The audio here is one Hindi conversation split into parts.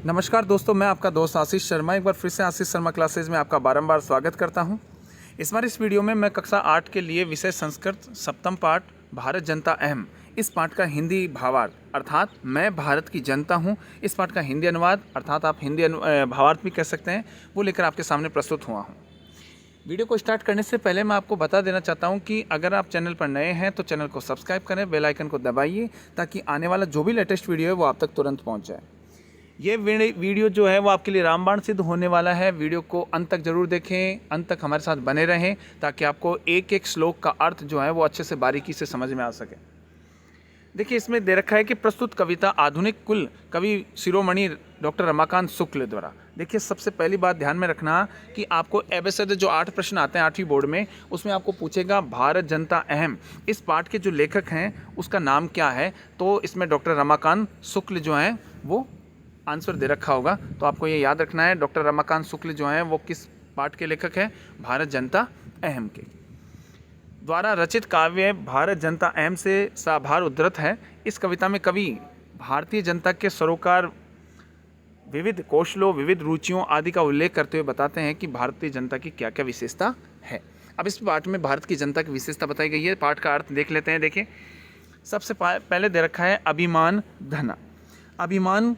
नमस्कार दोस्तों, मैं आपका दोस्त आशीष शर्मा एक बार फिर से आशीष शर्मा क्लासेज में आपका बारंबार स्वागत करता हूं। इस वीडियो में मैं कक्षा 8 के लिए विषय संस्कृत सप्तम पाठ भारत जनता अहम, इस पाठ का हिंदी भावार्थ अर्थात मैं भारत की जनता हूं, इस पाठ का हिंदी अनुवाद अर्थात आप हिंदी भावार्थ भी कह सकते हैं, वो लेकर आपके सामने प्रस्तुत हुआ हूँ। वीडियो को स्टार्ट करने से पहले मैं आपको बता देना चाहता हूं कि अगर आप चैनल पर नए हैं तो चैनल को सब्सक्राइब करें, बेल आइकन को दबाइए ताकि आने वाला जो भी लेटेस्ट वीडियो है वो आप तक तुरंत पहुंच जाए। ये वीडियो जो है वो आपके लिए रामबाण सिद्ध होने वाला है। वीडियो को अंत तक जरूर देखें, अंत तक हमारे साथ बने रहें ताकि आपको एक एक श्लोक का अर्थ जो है वो अच्छे से बारीकी से समझ में आ सके। देखिए, इसमें दे रखा है कि प्रस्तुत कविता आधुनिक कुल कवि शिरोमणि डॉक्टर रमाकांत शुक्ल द्वारा। देखिए, सबसे पहली बात ध्यान में रखना कि आपको एबीसीडी जो 8 प्रश्न आते हैं 8वीं बोर्ड में, उसमें आपको पूछेगा भारत जनता अहम, इस पाठ के जो लेखक हैं उसका नाम क्या है। तो इसमें डॉक्टर रमाकांत शुक्ल जो हैं वो आंसर दे रखा होगा, तो आपको ये याद रखना है डॉक्टर रमाकांत शुक्ल जो हैं वो किस पाठ के लेखक हैं, भारत जनता अहम के द्वारा रचित काव्य भारत जनता अहम से साभार उद्धृत है। इस कविता में कवि भारतीय जनता के सरोकार, विविध कौशलों, विविध रुचियों आदि का उल्लेख करते हुए बताते हैं कि भारतीय जनता की क्या क्या विशेषता है। अब इस पाठ में भारत की जनता की विशेषता बताई गई है। पाठ का अर्थ देख लेते हैं। देखिए, सबसे पहले दे रखा है अभिमान धना। अभिमान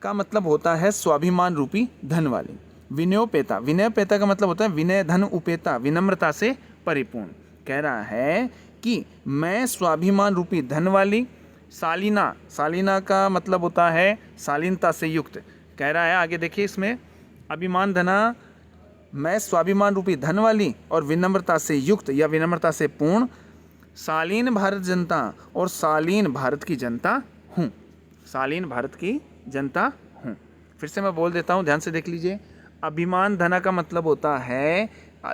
का मतलब होता है स्वाभिमान रूपी धन वाली। विनयोपेता, विनयोपेता का मतलब होता है विनय धन उपेता, विनम्रता से परिपूर्ण। कह रहा है कि मैं स्वाभिमान रूपी धन वाली। शालीना, शालीना का मतलब होता है शालीनता से युक्त। कह रहा है आगे देखिए, इसमें अभिमान धना, मैं स्वाभिमान रूपी धन वाली और विनम्रता से युक्त या विनम्रता से पूर्ण शालीन भारत जनता और शालीन भारत की जनता हूँ। शालीन भारत की जनता हूँ। फिर से मैं बोल देता हूँ, ध्यान से देख लीजिए। अभिमान धना का मतलब होता है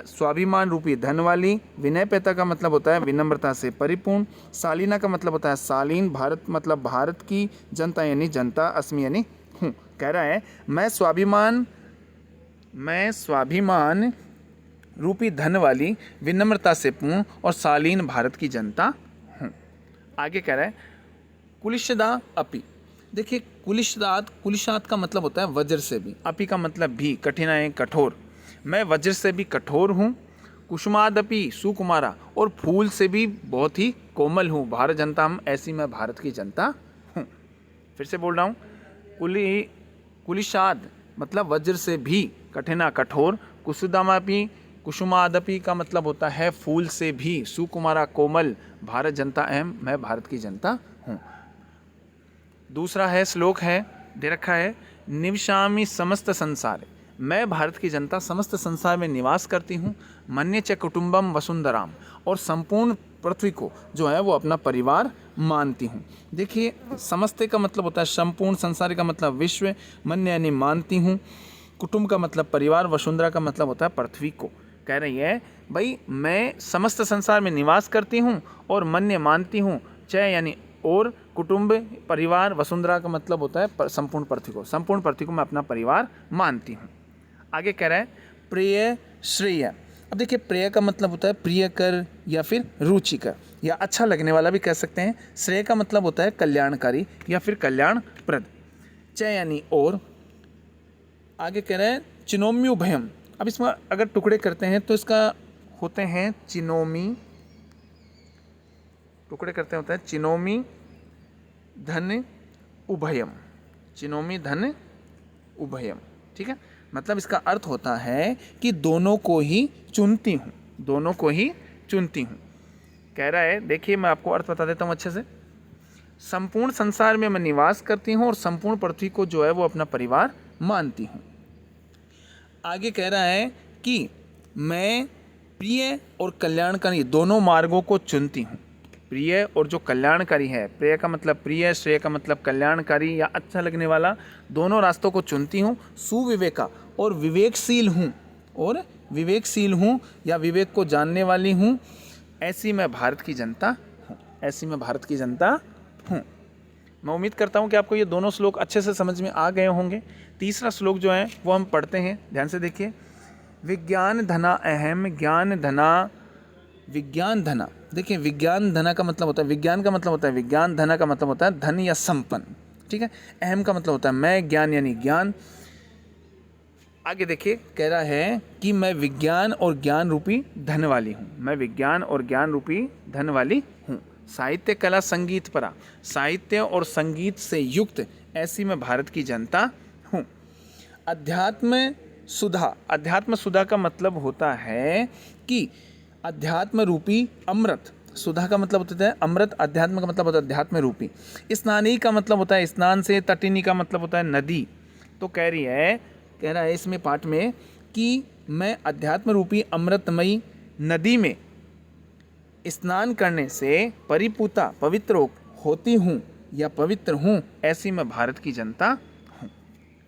स्वाभिमान रूपी धन वाली। विनयपेता का मतलब होता है विनम्रता से परिपूर्ण। शालीना का मतलब होता है शालीन। भारत मतलब भारत की जनता यानी जनता, अस्मि यानी हूँ। कह रहा है मैं स्वाभिमान रूपी धन वाली, विनम्रता से पूर्ण और शालीन भारत की जनता हूँ। आगे कह रहा है कुलिशदा अपि। देखिए, कुलिशात का मतलब होता है वज्र से भी, अपि का मतलब भी, कठिनाई, कठोर। मैं वज्र से भी कठोर हूँ। कुसुमादपि सुकुमारा, और फूल से भी बहुत ही कोमल हूँ। भारत जनता हम, ऐसी मैं भारत की जनता हूँ। फिर से बोल रहा हूँ, कुलिशाद मतलब वज्र से भी, कठिना, कठोर। कुसुमादपि का मतलब होता है फूल से भी, सुकुमारा, कोमल। भारत जनता अहम, मैं भारत की जनता हूँ। दूसरा है श्लोक है, दे रखा है निवसामि समस्त संसार। मैं भारत की जनता समस्त संसार में निवास करती हूँ। मन्ये च कुटुम्बम वसुंधराम, और संपूर्ण पृथ्वी को जो है वो अपना परिवार मानती हूँ। देखिए, समस्त का मतलब होता है संपूर्ण, संसार का मतलब विश्व, मन्य यानी मानती हूँ, कुटुंब का मतलब परिवार, वसुंधरा का मतलब होता है पृथ्वी को। कह रही है भाई मैं समस्त संसार में निवास करती हूँ और मन्य मानती हूँ, च यानी और, कुटुंब परिवार, वसुंधरा का मतलब होता है संपूर्ण पृथ्वी को। संपूर्ण पृथ्वी को मैं अपना परिवार मानती हूँ। आगे कह रहा है प्रिय श्रेय। अब देखिए, प्रिय का मतलब होता है प्रिय कर या फिर रुचिकर या अच्छा लगने वाला भी कह सकते हैं। श्रेय का मतलब होता है कल्याणकारी या फिर कल्याणप्रद। च यानी और। आगे कह रहे हैं चिनोम्युभयम। अब इसमें अगर टुकड़े करते हैं तो इसका होते हैं चिनोमी, टुकड़े करते होते हैं चिनोमी धन उभयम। चिनोमी धन उभयम, ठीक है। मतलब इसका अर्थ होता है कि दोनों को ही चुनती हूँ, दोनों को ही चुनती हूँ। कह रहा है, देखिए मैं आपको अर्थ बता देता हूँ अच्छे से। संपूर्ण संसार में मैं निवास करती हूँ और संपूर्ण पृथ्वी को जो है वो अपना परिवार मानती हूँ। आगे कह रहा है कि मैं प्रिय और कल्याणकारी दोनों मार्गों को चुनती हूँ। प्रिय और जो कल्याणकारी है, प्रिय का मतलब प्रिय, श्रेय का मतलब कल्याणकारी या अच्छा लगने वाला, दोनों रास्तों को चुनती हूँ। सुविवेका, और विवेकशील हूँ, और विवेकशील हूँ या विवेक को जानने वाली हूँ। ऐसी मैं भारत की जनता हूँ, ऐसी मैं भारत की जनता हूँ। मैं उम्मीद करता हूँ कि आपको ये दोनों श्लोक अच्छे से समझ में आ गए होंगे। तीसरा श्लोक जो है वो हम पढ़ते हैं, ध्यान से देखिए। विज्ञान धना अहम, ज्ञान धना, विज्ञान धना। देखिए, विज्ञान धना का मतलब होता है, विज्ञान का मतलब होता है विज्ञान, धना का मतलब होता है धन या संपन्न। ठीक है। अहम का मतलब होता है मैं, ज्ञान यानी ज्ञान। आगे देखिए कह रहा है कि मैं विज्ञान और ज्ञान रूपी धन वाली हूँ। मैं विज्ञान और ज्ञान रूपी धन वाली हूँ। साहित्य, कला, संगीत परा, साहित्य और संगीत से युक्त ऐसी मैं भारत की जनता हूँ। अध्यात्म सुधा, अध्यात्म सुधा का मतलब होता है कि अध्यात्म रूपी अमृत, सुधा का मतलब होता है अमृत, अध्यात्म का मतलब होता है अध्यात्म रूपी। स्नानी का मतलब होता है स्नान से, तटिनी का मतलब होता है नदी। तो कह रहा है इसमें पाठ में कि मैं अध्यात्म रूपी अमृतमयी नदी में स्नान करने से परिपूता, पवित्र होती हूँ या पवित्र हूँ, ऐसी मैं भारत की जनता हूँ।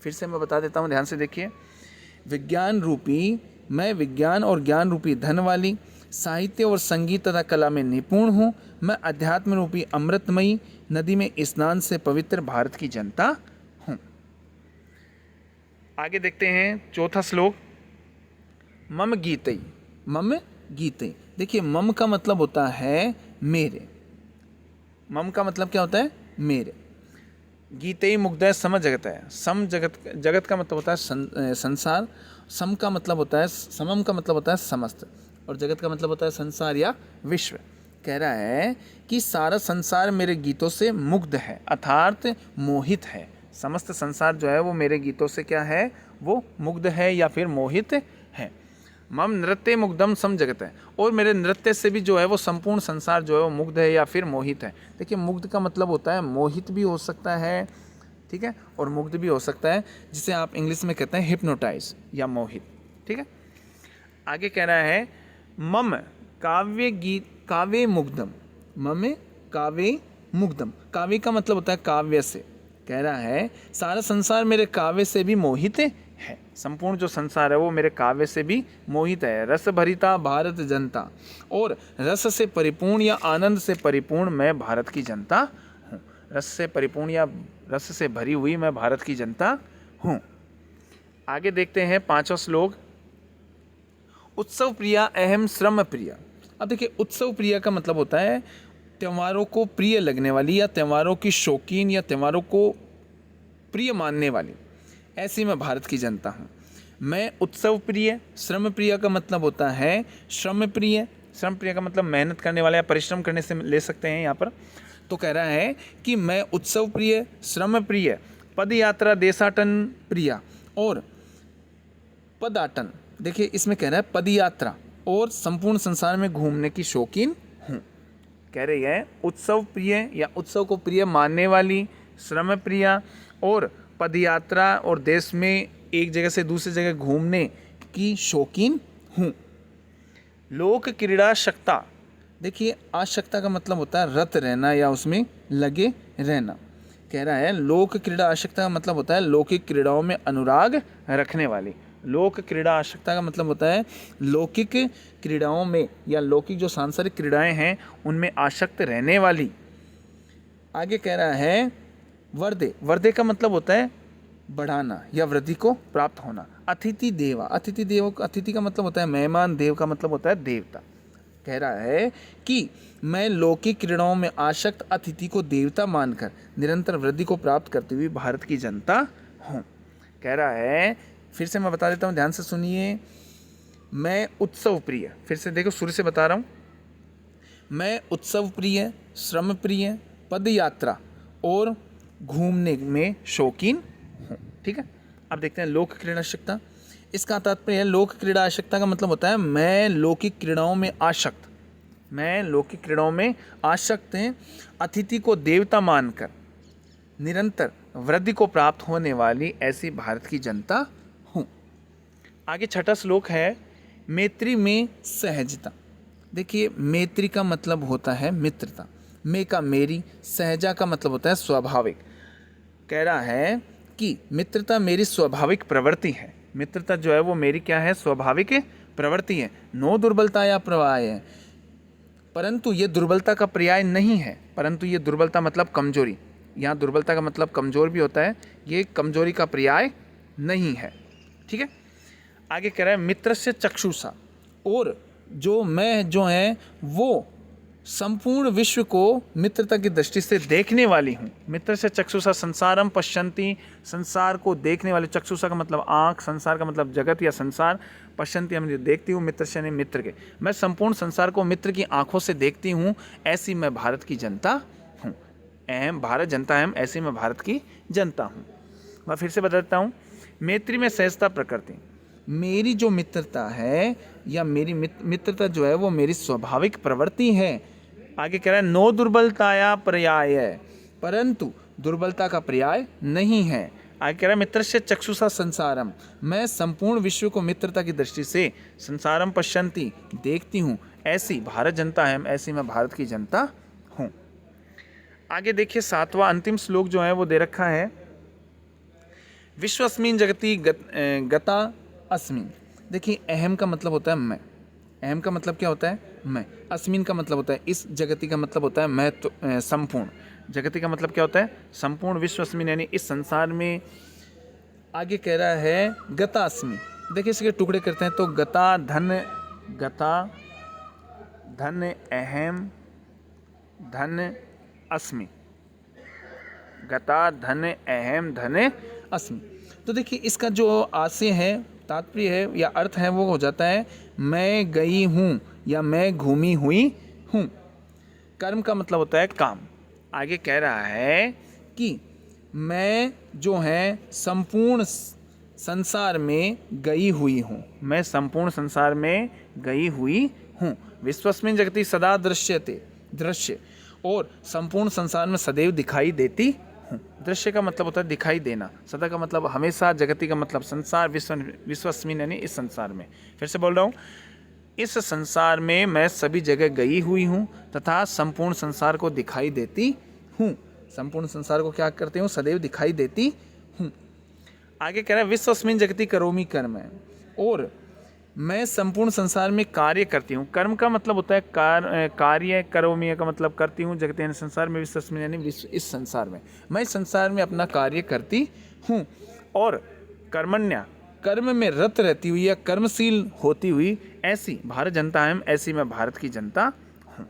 फिर से मैं बता देता हूँ, ध्यान से देखिए। विज्ञान रूपी, मैं विज्ञान और ज्ञान रूपी धन वाली, साहित्य और संगीत तथा कला में निपुण हूँ, मैं अध्यात्म रूपी अमृतमयी नदी में स्नान से पवित्र भारत की जनता हूँ। आगे देखते हैं चौथा श्लोक। मम गीतई, मम गीतई। देखिए मम का मतलब होता है मेरे, मम का मतलब क्या होता है मेरे। गीतई मुग्धय सम जगत है, सम जगत, जगत का मतलब होता है संसार, सम का मतलब होता है, समम का मतलब होता है समस्त, और जगत का मतलब होता है संसार या विश्व। कह रहा है कि सारा संसार मेरे गीतों से मुग्ध है, अर्थात मोहित है। समस्त संसार जो है वो मेरे गीतों से क्या है, वो मुग्ध है या फिर मोहित है। मम नृत्य मुग्धम सम जगत है, और मेरे नृत्य से भी जो है वो संपूर्ण संसार जो है वो मुग्ध है या फिर मोहित है। देखिए मुग्ध का मतलब होता है मोहित भी हो सकता है, ठीक है, और मुग्ध भी हो सकता है, जिसे आप इंग्लिश में कहते हैं हिप्नोटाइज या मोहित, ठीक है। आगे कह रहा है मम काव्य गीत काव्य मुग्धम, मम काव्य मुग्धम। काव्य का मतलब होता है काव्य से। कह रहा है सारा संसार मेरे काव्य से भी मोहित है, संपूर्ण जो संसार है वो मेरे काव्य से भी मोहित है। रस भरिता भारत जनता, और रस से परिपूर्ण या आनंद से परिपूर्ण मैं भारत की जनता हूँ। रस से परिपूर्ण या रस से भरी हुई मैं भारत की जनता हूँ। आगे देखते हैं पांचवा श्लोक। उत्सव प्रिया अहम श्रम प्रिया। अब देखिए उत्सव प्रिया का मतलब होता है त्योहारों को प्रिय लगने वाली, या त्योहारों की शौकीन, या त्योहारों को प्रिय मानने वाली, ऐसी मैं भारत की जनता हूँ। मैं उत्सव प्रिय, श्रम प्रिय का मतलब होता है श्रम प्रिय, श्रम प्रिय का मतलब मेहनत करने वाला या परिश्रम करने से ले सकते हैं यहाँ पर। तो कह रहा है कि मैं उत्सव प्रिय, श्रम प्रिय, पद यात्रा देशाटन प्रिया और पदाटन। देखिए इसमें कह रहा है पद यात्रा और संपूर्ण संसार में घूमने की शौकीन हूँ। कह रही है उत्सव प्रिय या उत्सव को प्रिय मानने वाली, श्रम प्रिया और पदयात्रा और देश में एक जगह से दूसरी जगह घूमने की शौकीन हूँ। लोक क्रीड़ा शक्ता। देखिए आशक्ता का मतलब होता है रत रहना या उसमें लगे रहना। कह रहा है लोक क्रीड़ा आशक्ता का मतलब होता है लौकिक क्रीड़ाओं में अनुराग रखने वाली। लोक क्रीड़ा आशक्ता का मतलब होता है लौकिक क्रीड़ाओं में या लौकिक जो सांसारिक क्रीड़ाएं हैं उनमें आसक्त रहने वाली। आगे कह रहा है वर्धे। वर्धे का मतलब होता है बढ़ाना या वृद्धि को प्राप्त होना। अतिथि देवा। अतिथि देव, अतिथि का मतलब होता है मेहमान, देव का मतलब होता है देवता। कह रहा है कि मैं लौकिक क्रीड़ाओं में आसक्त अतिथि को देवता मानकर निरंतर वृद्धि को प्राप्त करती हुई भारत की जनता हूँ। कह रहा है, फिर से मैं बता देता हूँ, ध्यान से सुनिए। मैं उत्सव प्रिय, फिर से देखो शुरू से बता रहा हूँ। मैं उत्सव प्रिय, श्रम प्रिय, पद यात्रा और घूमने में शौकीन हूँ। ठीक है, अब देखते हैं लोक क्रीड़ा आवश्यकता। इसका तात्पर्य है लोक क्रीड़ा आवश्यकता का मतलब होता है मैं लौकिक क्रीड़ाओं में आसक्त, मैं लौकिक क्रीड़ाओं में आसक्त हैं, अतिथि को देवता मानकर निरंतर वृद्धि को प्राप्त होने वाली ऐसी भारत की जनता हूँ। आगे छठा श्लोक है मैत्री में सहजता। देखिए मैत्री का मतलब होता है मित्रता, मैं का मेरी, सहजा का मतलब होता है स्वाभाविक। कह रहा है कि मित्रता मेरी स्वाभाविक प्रवृत्ति है। मित्रता जो है वो मेरी क्या है, स्वाभाविक प्रवृत्ति है। नो दुर्बलता या पर्याय है, परंतु ये दुर्बलता का पर्याय नहीं है, परंतु ये दुर्बलता मतलब कमजोरी। यहाँ दुर्बलता का मतलब कमजोर भी होता है, ये कमजोरी का पर्याय नहीं है। ठीक है, आगे कह रहा है मित्र से चक्षुषा, और जो मैं जो है वो संपूर्ण विश्व को मित्रता की दृष्टि से देखने वाली हूँ। मित्र से चक्षुषा संसारम पश्यन्ति, संसार को देखने वाले। चक्षुषा का मतलब आँख, संसार का मतलब जगत या संसार, पश्यन्ति हम देखती हूँ, मित्र से यानी मित्र के। मैं संपूर्ण संसार को मित्र की आँखों से देखती हूँ, ऐसी मैं भारत की जनता हूँ। अहम भारत जनता अहम, ऐसी मैं भारत की जनता हूँ। मैं फिर से बताता हूँ, मैत्री में सहजता प्रकृति। मेरी जो मित्रता है या मेरी मित्रता जो है वो मेरी स्वाभाविक प्रवृत्ति है। आगे कह रहा है नो दुर्बलताया पर्याय, परंतु दुर्बलता का पर्याय नहीं है। आगे कह रहा है मित्रस्य चक्षुषा संसारम, मैं संपूर्ण विश्व को मित्रता की दृष्टि से संसारम पश्यन्ति देखती हूँ, ऐसी भारत जनता है, ऐसी मैं भारत की जनता हूँ। आगे देखिए 7वां अंतिम श्लोक जो है वो दे रखा है, विश्वस्मिन जगति गता अस्मिन। देखिए अहम का मतलब होता है मैं, अहम का मतलब क्या होता है मैं, अस्मिन का मतलब होता है इस, जगति का मतलब होता है मैं, तो संपूर्ण, जगति का मतलब क्या होता है संपूर्ण, विश्व अस्मिन यानी इस संसार में। आगे कह रहा है गता अस्मि। देखिए इसके टुकड़े करते हैं तो गता धन, गता धन अहम धन अस्मि, गता धन अहम धन अस्मि। तो देखिए इसका जो आशय है, तात्पर्य है या अर्थ है वो हो जाता है मैं गई हूँ या मैं घूमी हुई हूँ। कर्म का मतलब होता है काम। आगे कह रहा है कि मैं जो है संपूर्ण संसार में गई हुई हूँ, मैं संपूर्ण संसार में गई हुई हूँ। विश्वस्मिन जगति सदा दृश्यते, दृश्य, और संपूर्ण संसार में सदैव दिखाई देती हूँ। दृश्य का मतलब होता है दिखाई देना, सदा का मतलब हमेशा, जगति का मतलब संसार, विश्वस्मिन यानी इस संसार में। फिर से बोल रहा हूँ, इस संसार में मैं सभी जगह गई हुई हूँ तथा संपूर्ण संसार को दिखाई देती हूँ। संपूर्ण संसार को क्या करती हूँ, सदैव दिखाई देती हूँ। आगे कह रहा है विश्वस्मिन जगति करोमि कर्म, और मैं संपूर्ण संसार में कार्य करती हूँ। कर्म का मतलब होता है कार्य, करोमि का मतलब करती हूँ, जगति यानी संसार में, विश्वस्मिन यानी विश्व, इस संसार में, मैं इस संसार में अपना कार्य करती हूँ। और कर्मण्या, कर्म में रत रहती हुई या कर्मशील होती हुई, ऐसी भारत जनता है, ऐसी मैं भारत की जनता हूँ।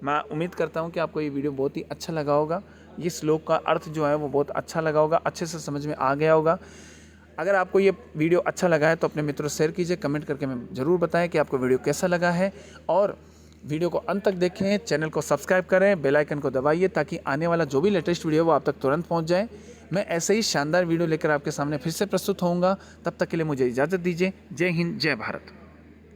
मैं उम्मीद करता हूँ कि आपको ये वीडियो बहुत ही अच्छा लगा होगा। ये श्लोक का अर्थ जो है वो बहुत अच्छा लगा होगा, अच्छे से समझ में आ गया होगा। अगर आपको ये वीडियो अच्छा लगा है तो अपने मित्रों से शेयर कीजिए, कमेंट करके हमें ज़रूर बताएं कि आपको वीडियो कैसा लगा है। और वीडियो को अंत तक देखें, चैनल को सब्सक्राइब करें, बेल आइकन को दबाइए ताकि आने वाला जो भी लेटेस्ट वीडियो वो आप तक तुरंत पहुंच जाए। मैं ऐसे ही शानदार वीडियो लेकर आपके सामने फिर से प्रस्तुत होऊंगा। तब तक के लिए मुझे इजाज़त दीजिए। जय हिंद, जय भारत।